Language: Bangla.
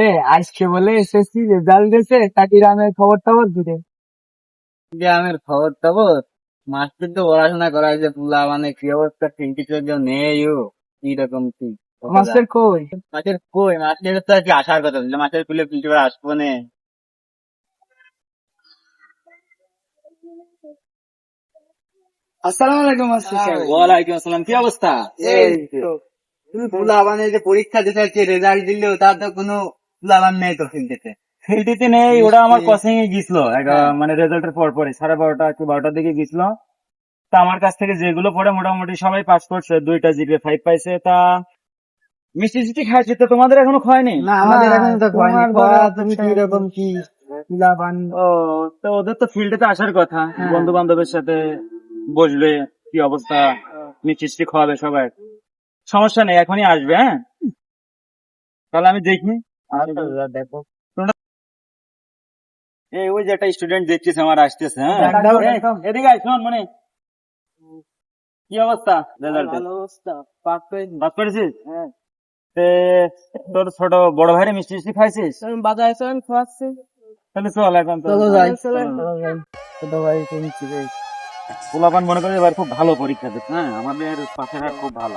এ আজকে বলে এসএসসি রেজাল্ট দিয়েছে, তা গ্রামের খবর টবর দিলে? গ্রামের খবর টবর, মাস্টার তো পড়াশোনা করাইছে পুলা, মানে কি অবস্থা, ঠিক কিছু কেউ নেই ও, কি রকম কি মাস্টার কই? মাছের কই, মাছের তো আজকে আসার কথা ছিল, মাছের খুলে পিছু করে আসবো না। আসসালামু আলাইকুম মাস্টার সাহেব। ওয়ালাইকুম আসসালাম, কি অবস্থা? এই তো। তুমি পুলা মানে যে পরীক্ষা দিতে যাচ্ছে, রেজাল্ট দিলেও তার তো কোনো পুলাবান নেই তো ফিল্ডেতে। ফিল্ডিতে নেই, ওরা আমার কোচিং এ গেছিল হ্যাঁ। মানে রেজাল্টের পর পরে 12:30 কি 12টার দিকে গেছিল। তা আমার কাছ থেকে যেগুলো পড়ে মোটামুটি সবাই পাস করছে, 2টা জিপিএ 5 পাইছে। তা মিষ্টি টিষ্টি খাইছে, তো তোমাদের এখনো খায়নি? না আমাদের এখন তো হয়নি। তোমার খোয়া, দাদা তুমি তো কি রকম কি লাভান? ও, তো ওদের তো ফিল্ডে আসার কথা, হ্যাঁ। বন্ধু বান্ধবের সাথে বসবে, কি অবস্থা, মিষ্টি টিষ্টি খাওয়াবে সবাই। সমস্যা নেই, এখনই আসবে। হ্যাঁ, তাহলে আমি দেখি। দেখো এই ওই যে একটা স্টুডেন্ট দেখছিস আমার আসতেছে। হ্যাঁ, দাও, এই, এদিকে আয়, শোন মানে কি অবস্থা রেজাল্টের? ভালো অবস্থা, পাস করেছি। পাস করেছিস? হ্যাঁ। তে তোর ছোট বড় ভাইরে মিষ্টি মিষ্টি খাইছিস? বাজারে চলেন, খাওয়াচ্ছি। তাহলে চল এখন তো চলো যাই। চল। ছোট ভাই তুমি চিনে। পোলাপান মনে করে এবার খুব ভালো পরীক্ষা দিচ্ছে। হ্যাঁ, আমাদের পাশের হাট খুব ভালো।